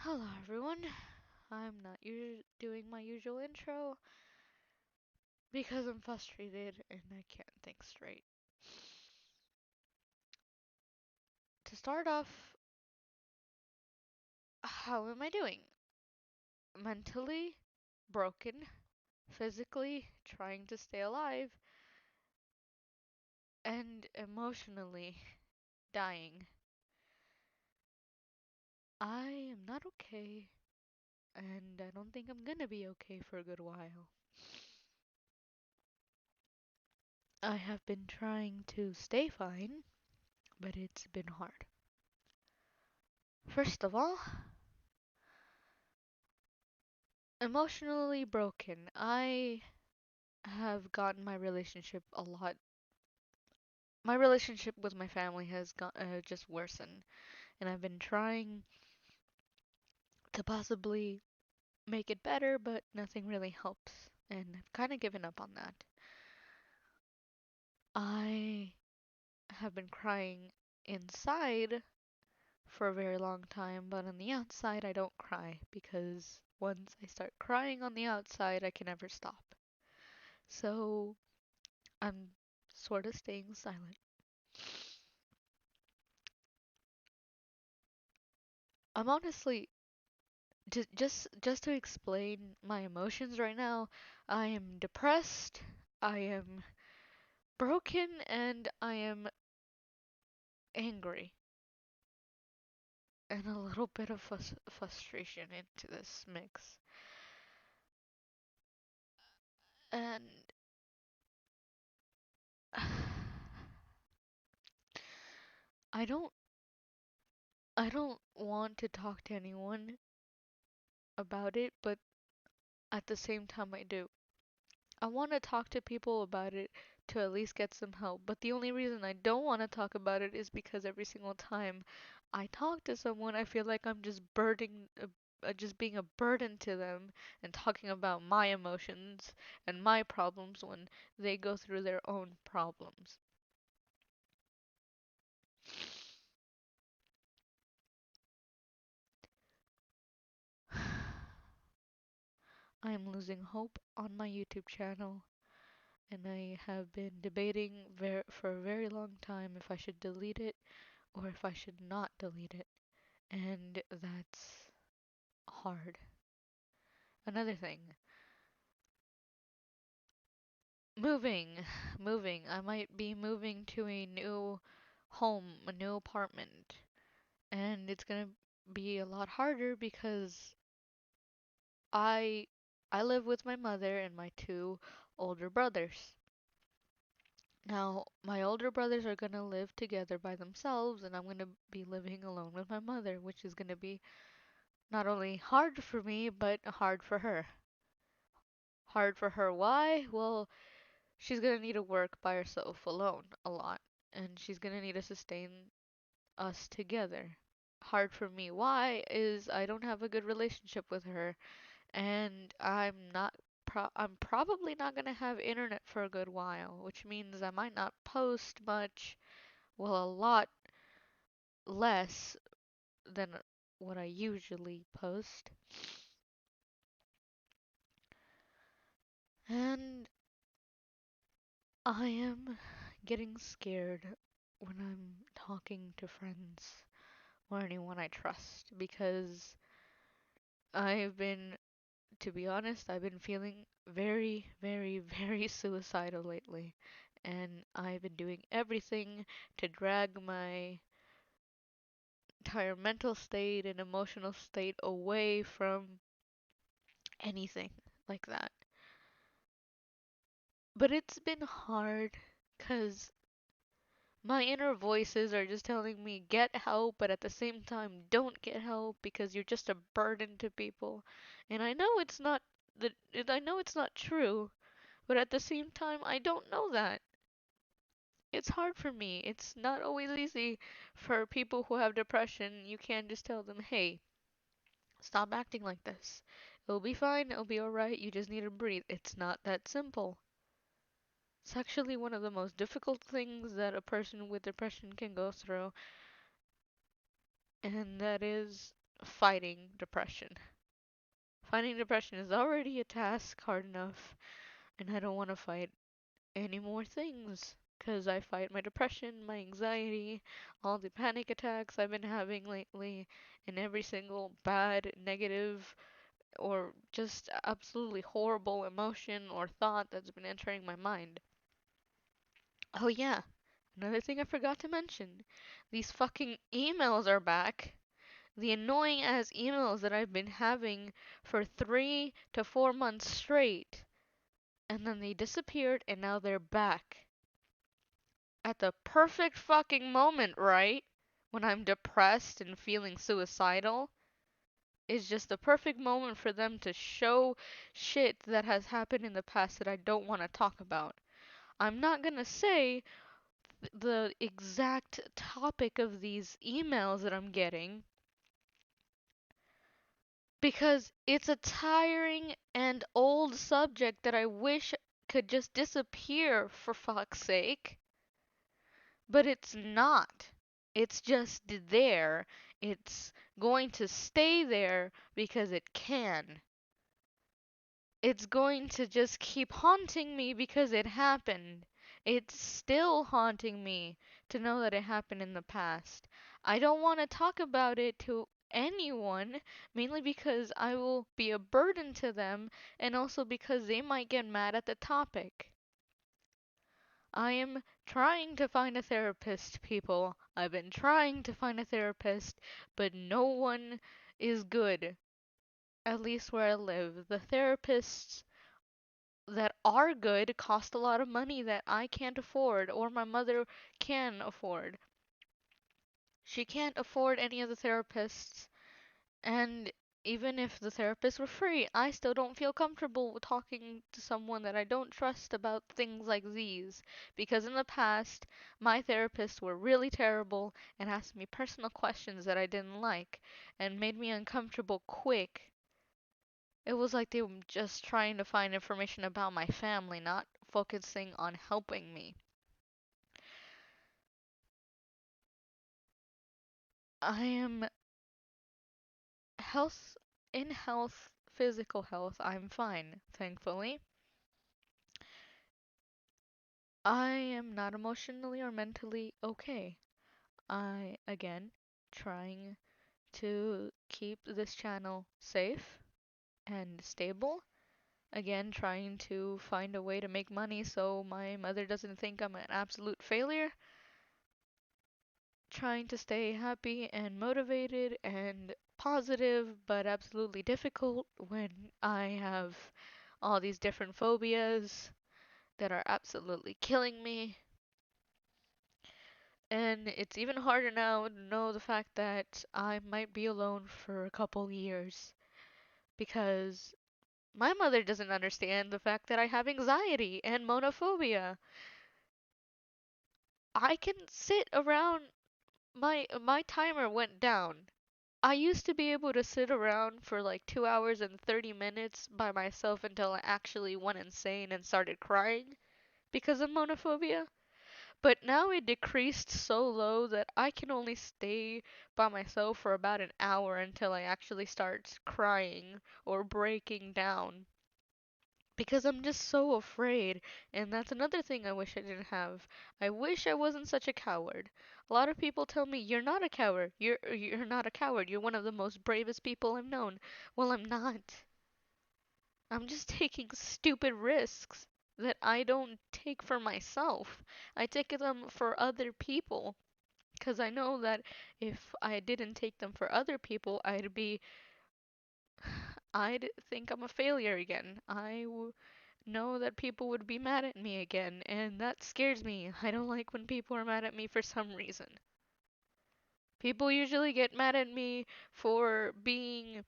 Hello, everyone. I'm not doing my usual intro because I'm frustrated and I can't think straight. To start off, how am I doing? Mentally broken, physically trying to stay alive, and emotionally dying. I am not okay, and I don't think I'm gonna be okay for a good while. I have been trying to stay fine, but it's been hard. First of all, emotionally broken. I have gotten my relationship a lot. My relationship with my family has got just worsened, and I've been trying to possibly make it better, but nothing really helps, and I've kind of given up on that. I have been crying inside for a very long time, but on the outside, I don't cry because once I start crying on the outside, I can never stop. So I'm sort of staying silent. I'm honestly just to explain my emotions right now, I am depressed, I am broken, and I am angry. And a little bit of frustration into this mix. And I don't I don't want to talk to anyone about it, but at the same time I do. I want to talk to people about it to at least get some help. But the only reason I don't want to talk about it is because every single time I talk to someone, I feel like I'm just being a burden to them and talking about my emotions and my problems when they go through their own problems. I am losing hope on my YouTube channel, and I have been debating for a very long time if I should delete it or if I should not delete it. And that's hard. Another thing, moving, moving. I might be moving to a new home, a new apartment, and it's gonna be a lot harder because I I live with my mother and my two older brothers. Now, my older brothers are gonna live together by themselves, and I'm gonna be living alone with my mother, which is gonna be not only hard for me, but hard for her. Hard for her, why? Well, she's gonna need to work by herself alone a lot, and she's gonna need to sustain us together. Hard for me. Why is I don't have a good relationship with her, and I'm probably not gonna have internet for a good while, which means I might not post much, well, a lot less than what I usually post. And I am getting scared when I'm talking to friends or anyone I trust because I've been, to be honest, I've been feeling very, very, very suicidal lately. And I've been doing everything to drag my entire mental state and emotional state away from anything like that. But it's been hard because my inner voices are just telling me get help, but at the same time don't get help because you're just a burden to people. And I know it's not true, but at the same time I don't know that. It's hard for me. It's not always easy for people who have depression. You can't just tell them, "Hey, stop acting like this. It'll be fine. It'll be all right. You just need to breathe." It's not that simple. It's actually one of the most difficult things that a person with depression can go through, and that is fighting depression. Fighting depression is already a task hard enough, and I don't want to fight any more things. Because I fight my depression, my anxiety, all the panic attacks I've been having lately, and every single bad, negative, or just absolutely horrible emotion or thought that's been entering my mind. Oh, yeah, another thing I forgot to mention. These fucking emails are back. The annoying ass emails that I've been having for 3 to 4 months straight. And then they disappeared and now they're back. At the perfect fucking moment, right? When I'm depressed and feeling suicidal. Is just the perfect moment for them to show shit that has happened in the past that I don't want to talk about. I'm not gonna say the exact topic of these emails that I'm getting because it's a tiring and old subject that I wish could just disappear for fuck's sake. But it's not. It's just there. It's going to stay there because it can. It's going to just keep haunting me because it happened. It's still haunting me to know that it happened in the past. I don't want to talk about it to anyone, mainly because I will be a burden to them and also because they might get mad at the topic. I am trying to find a therapist, people. I've been trying to find a therapist, but no one is good, at least where I live. The therapists that are good cost a lot of money that I can't afford or my mother can afford. She can't afford any of the therapists, and even if the therapists were free, I still don't feel comfortable talking to someone that I don't trust about things like these. Because in the past, my therapists were really terrible and asked me personal questions that I didn't like and made me uncomfortable quick. It was like they were just trying to find information about my family, not focusing on helping me. I am health in health, physical health, I'm fine, thankfully. I am not emotionally or mentally okay. I, again, trying to keep this channel safe and stable. Again, trying to find a way to make money so my mother doesn't think I'm an absolute failure. Trying to stay happy and motivated and positive, but absolutely difficult when I have all these different phobias that are absolutely killing me. And it's even harder now to know the fact that I might be alone for a couple years because my mother doesn't understand the fact that I have anxiety and monophobia. I can sit around my timer went down. I used to be able to sit around for like 2 hours and 30 minutes by myself until I actually went insane and started crying because of monophobia. But now it decreased so low that I can only stay by myself for about an hour until I actually start crying or breaking down. Because I'm just so afraid, and that's another thing I wish I didn't have. I wish I wasn't such a coward. A lot of people tell me, "You're not a coward. You're not a coward. You're one of the most bravest people I've known." Well, I'm not. I'm just taking stupid risks that I don't take for myself. I take them for other people. Because I know that if I didn't take them for other people, I'd think I'm a failure again. Know that people would be mad at me again, and that scares me. I don't like when people are mad at me for some reason. People usually get mad at me for being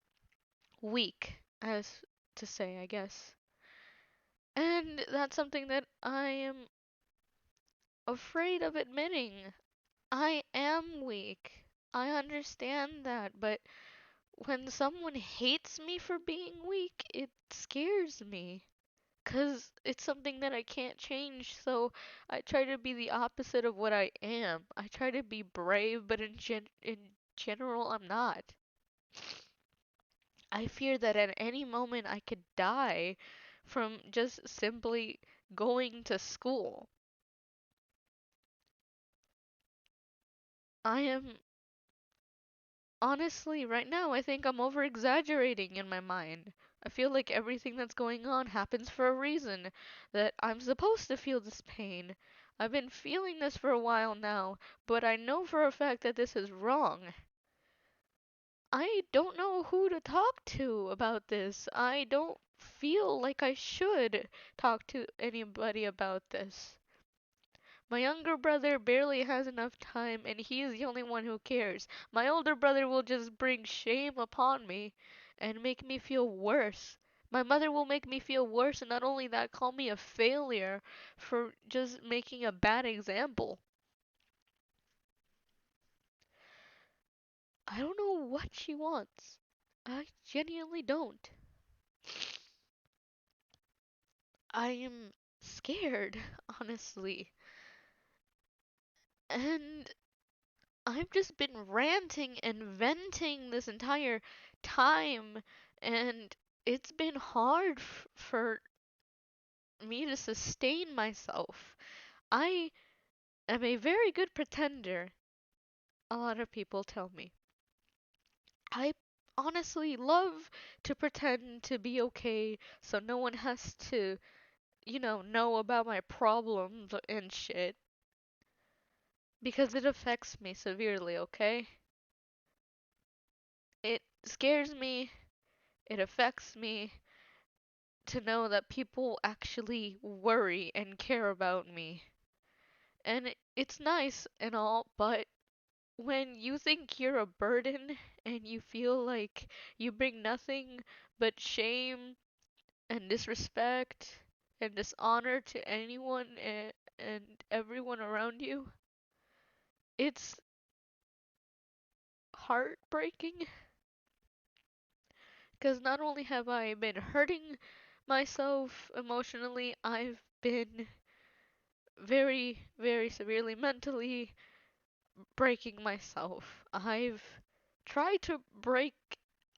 weak, as to say, I guess. And that's something that I am afraid of admitting. I am weak. I understand that, but when someone hates me for being weak, it scares me. 'Cause it's something that I can't change, so I try to be the opposite of what I am. I try to be brave, but in general, I'm not. I fear that at any moment I could die from just simply going to school. I am honestly, right now, I think I'm over exaggerating in my mind. I feel like everything that's going on happens for a reason, that I'm supposed to feel this pain. I've been feeling this for a while now, but I know for a fact that this is wrong. I don't know who to talk to about this. I don't feel like I should talk to anybody about this. My younger brother barely has enough time, and he is the only one who cares. My older brother will just bring shame upon me and make me feel worse. My mother will make me feel worse, and not only that, call me a failure for just making a bad example. I don't know what she wants. I genuinely don't. I am scared, honestly. And I've just been ranting and venting this entire time, and it's been hard for me to sustain myself. I am a very good pretender, a lot of people tell me. I honestly love to pretend to be okay so no one has to, know about my problems and shit because it affects me severely, okay? It scares me, it affects me, to know that people actually worry and care about me. And it's nice and all, but when you think you're a burden and you feel like you bring nothing but shame and disrespect and dishonor to anyone and everyone around you, it's heartbreaking because not only have I been hurting myself emotionally, I've been very, very severely mentally breaking myself. I've tried to break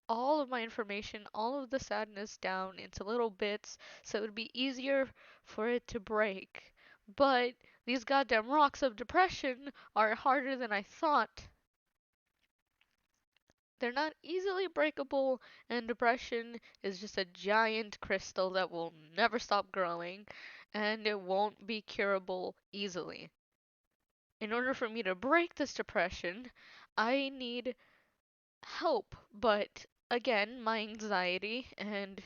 all of my information, all of the sadness down into little bits so it would be easier for it to break. But these goddamn rocks of depression are harder than I thought. They're not easily breakable, and depression is just a giant crystal that will never stop growing, and it won't be curable easily. In order for me to break this depression, I need help. But again, my anxiety and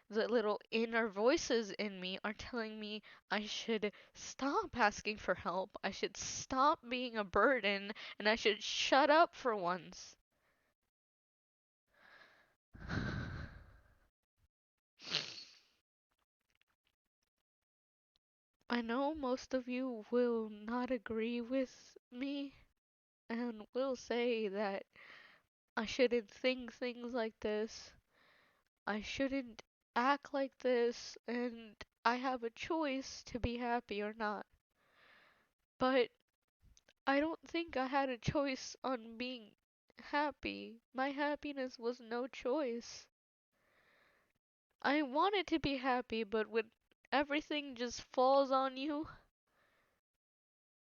the little inner voices in me are telling me I should stop asking for help. I should stop being a burden and I should shut up for once. I know most of you will not agree with me and will say that I shouldn't think things like this. I shouldn't act like this, and I have a choice to be happy or not. But I don't think I had a choice on being happy. My happiness was no choice. I wanted to be happy, but when everything just falls on you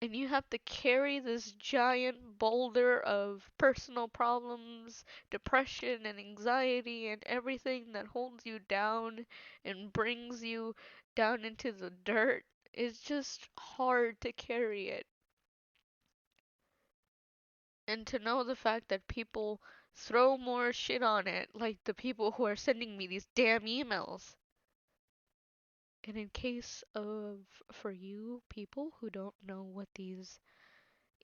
and you have to carry this giant boulder of personal problems, depression, and anxiety, and everything that holds you down and brings you down into the dirt, it's just hard to carry it. And to know the fact that people throw more shit on it, like the people who are sending me these damn emails. And in case of, for you people who don't know what these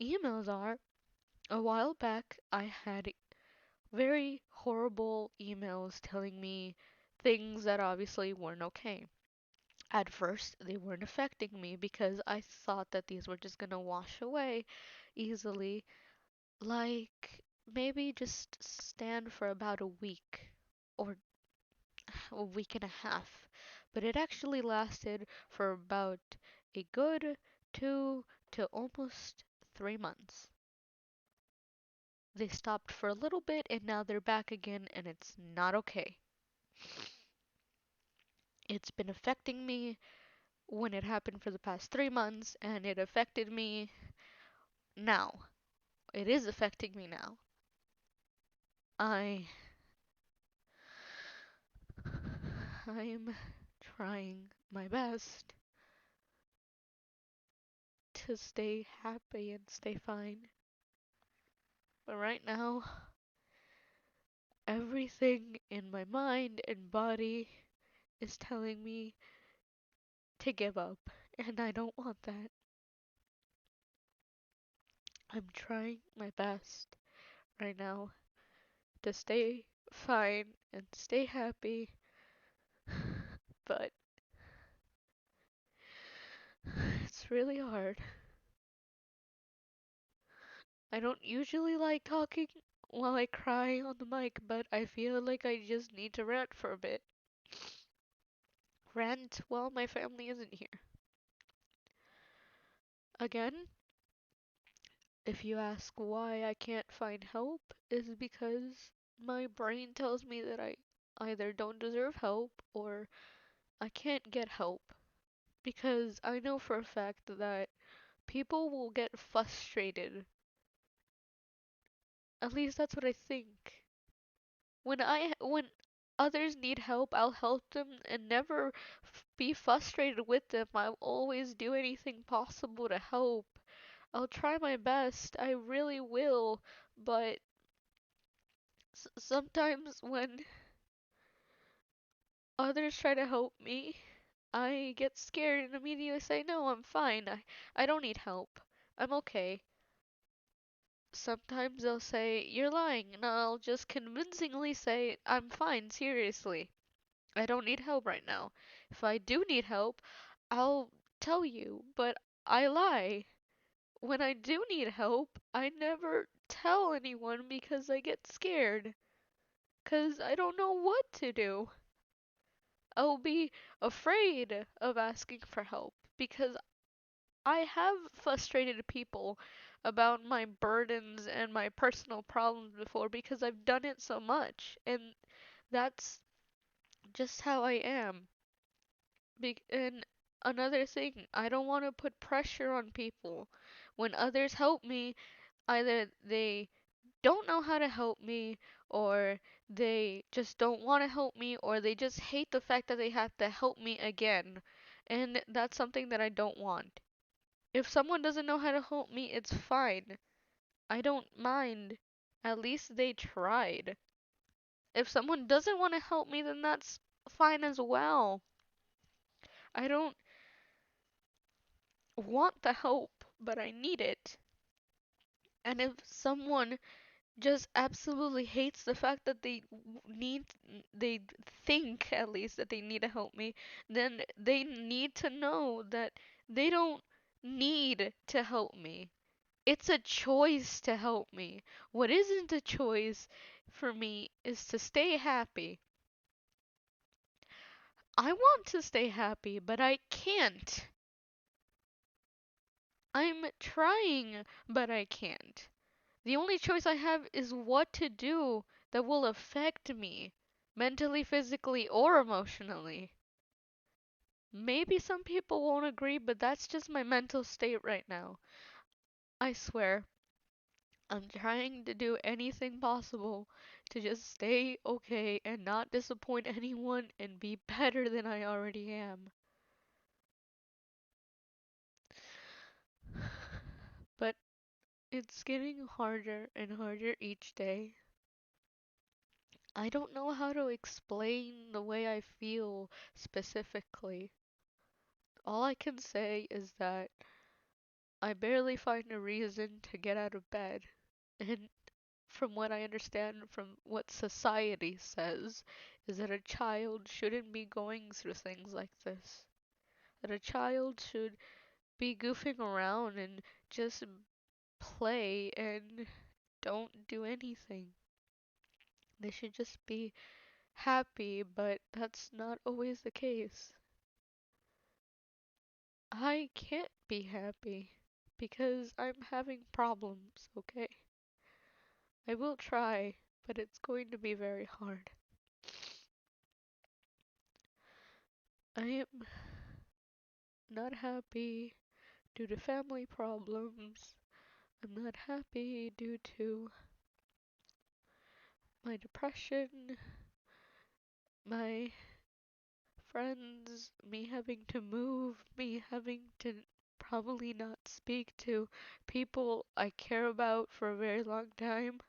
emails are, a while back I had very horrible emails telling me things that obviously weren't okay. At first, they weren't affecting me because I thought that these were just gonna wash away easily. Like, maybe just stand for about a week or a week and a half. But it actually lasted for about a good 2 to almost 3 months. They stopped for a little bit and now they're back again, and it's not okay. It's been affecting me when it happened for the past 3 months, and it affected me now. It is affecting me now. I I'm trying my best to stay happy and stay fine. But right now, everything in my mind and body is telling me to give up, and I don't want that. I'm trying my best right now to stay fine and stay happy, but it's really hard. I don't usually like talking while I cry on the mic, but I feel like I just need to rant for a bit. Rant while my family isn't here. Again, if you ask why I can't find help, is because my brain tells me that I either don't deserve help or I can't get help. Because I know for a fact that people will get frustrated. At least that's what I think. When others need help, I'll help them and never be frustrated with them. I'll always do anything possible to help. I'll try my best. I really will. But sometimes when others try to help me, I get scared and immediately say, "No, I'm fine. I don't need help. I'm okay." Sometimes they'll say, "You're lying," and I'll just convincingly say, "I'm fine, seriously. I don't need help right now. If I do need help, I'll tell you, but I lie. When I do need help, I never tell anyone because I get scared. Because I don't know what to do. I'll be afraid of asking for help because I have frustrated people about my burdens and my personal problems before because I've done it so much. And that's just how I am. And another thing, I don't want to put pressure on people. When others help me, either they don't know how to help me, or they just don't want to help me, or they just hate the fact that they have to help me again. And that's something that I don't want. If someone doesn't know how to help me, it's fine. I don't mind. At least they tried. If someone doesn't want to help me, then that's fine as well. I don't want the help, but I need it. And if someone just absolutely hates the fact that they think at least that they need to help me, then they need to know that they don't need to help me. It's a choice to help me. What isn't a choice for me is to stay happy. I want to stay happy, but I can't. I'm trying, but I can't. The only choice I have is what to do that will affect me, mentally, physically, or emotionally. Maybe some people won't agree, but that's just my mental state right now. I swear, I'm trying to do anything possible to just stay okay and not disappoint anyone and be better than I already am. But it's getting harder and harder each day. I don't know how to explain the way I feel specifically. All I can say is that I barely find a reason to get out of bed. And from what I understand from what society says, is that a child shouldn't be going through things like this. That a child should be goofing around and just play and don't do anything. They should just be happy, but that's not always the case. I can't be happy because I'm having problems, okay? I will try, but it's going to be very hard. I am not happy due to family problems. I'm not happy due to my depression, my friends, me having to move, me having to probably not speak to people I care about for a very long time,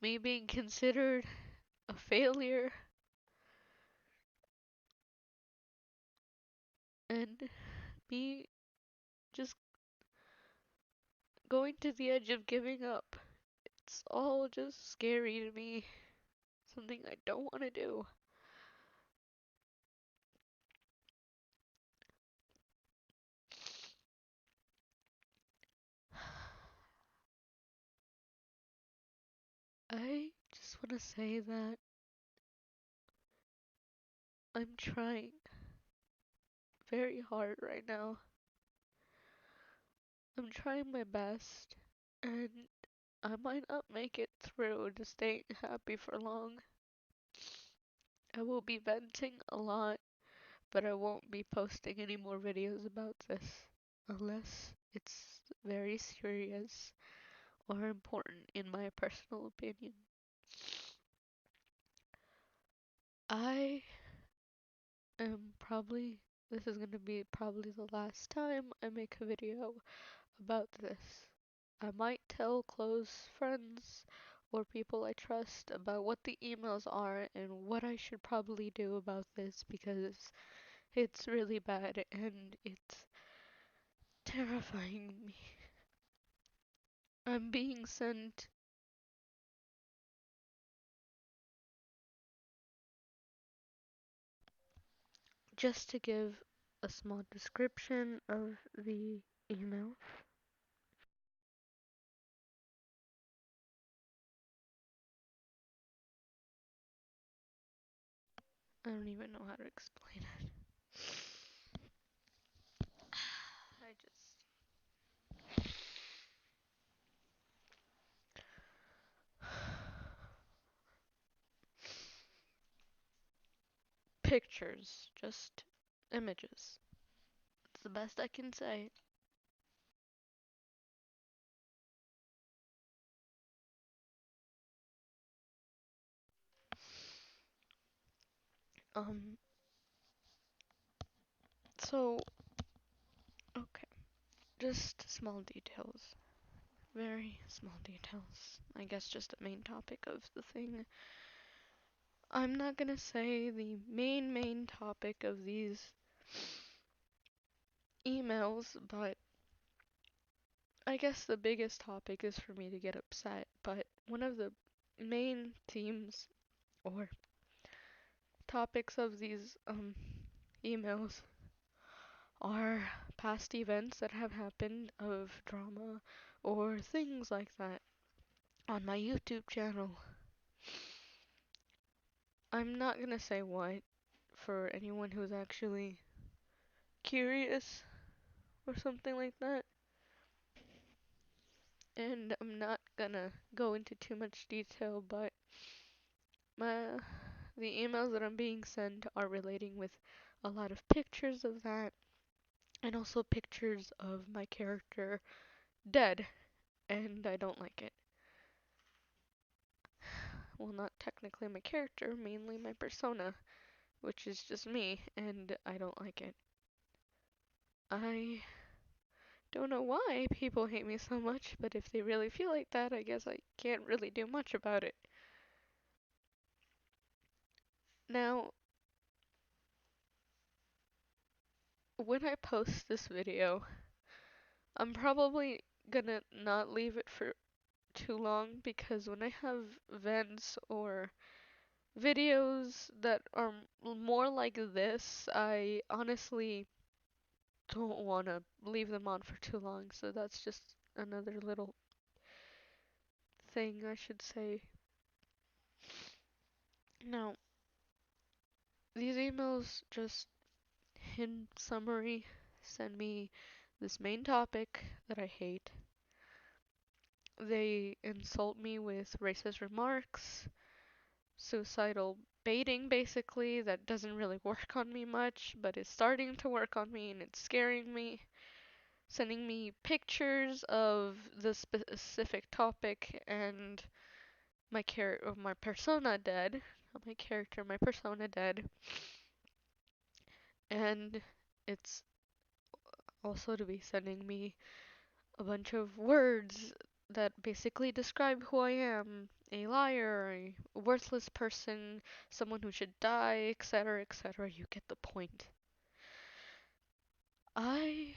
me being considered a failure, and me just going to the edge of giving up. It's all just scary to me. Something I don't want to do. I just want to say that I'm trying very hard right now. I'm trying my best, and I might not make it through to staying happy for long. I will be venting a lot, but I won't be posting any more videos about this unless it's very serious or important in my personal opinion. I this is gonna be probably the last time I make a video about this. I might tell close friends or people I trust about what the emails are and what I should probably do about this because it's really bad and it's terrifying me. I'm being sent just to give a small description of the email. I don't even know how to explain it. I just pictures, just images. It's the best I can say. Um, so, okay, just small details. Very small details. I guess just the main topic of the thing. I'm not gonna say the main topic of these emails, but I guess the biggest topic is for me to get upset. But one of the main themes or topics of these emails are past events that have happened of drama or things like that on my YouTube channel. I'm not gonna say what for anyone who's actually curious or something like that. And I'm not gonna go into too much detail, but my the emails that I'm being sent are relating with a lot of pictures of that and also pictures of my character dead, and I don't like it. Well, not technically my character, mainly my persona, which is just me, and I don't like it. I don't know why people hate me so much, but if they really feel like that, I guess I can't really do much about it. Now, when I post this video, I'm probably gonna not leave it for too long because when I have vents or videos that are more like this, I honestly don't want to leave them on for too long. So that's just another little thing I should say. Now, these emails just in summary send me this main topic that I hate They insult me with racist remarks, suicidal baiting basically that doesn't really work on me much, but is starting to work on me and it's scaring me. Sending me pictures of the specific topic and my persona dead, not my character, my persona dead, and it's also to be sending me a bunch of words that basically describe who I am. A liar, a worthless person, someone who should die, etc., etc. You get the point. I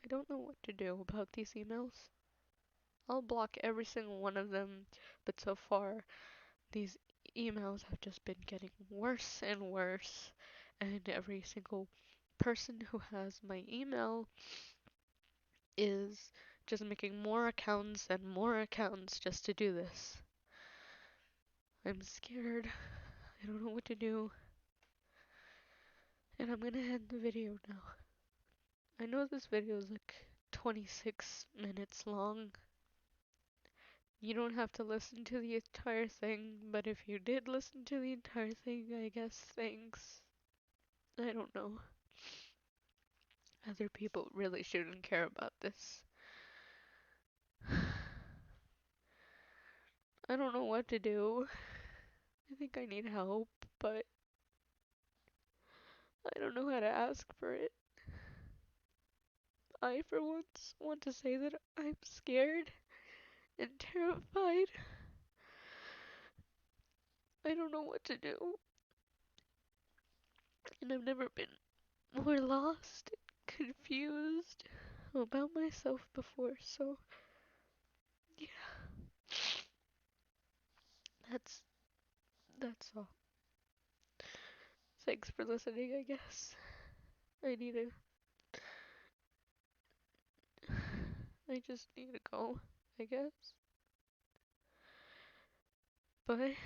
I don't know what to do about these emails. I'll block every single one of them, but so far these emails have just been getting worse and worse, and every single person who has my email is just making more accounts and more accounts just to do this. I'm scared. I don't know what to do. And I'm gonna end the video now. I know this video is like 26 minutes long. You don't have to listen to the entire thing, but if you did listen to the entire thing, I guess thanks. I don't know. Other people really shouldn't care about this. I don't know what to do. I think I need help, but I don't know how to ask for it. I, for once, want to say that I'm scared and terrified. I don't know what to do. And I've never been more lost and confused about myself before, so yeah, that's that's all. Thanks for listening, I guess. I need to I just need to go, I guess. Bye.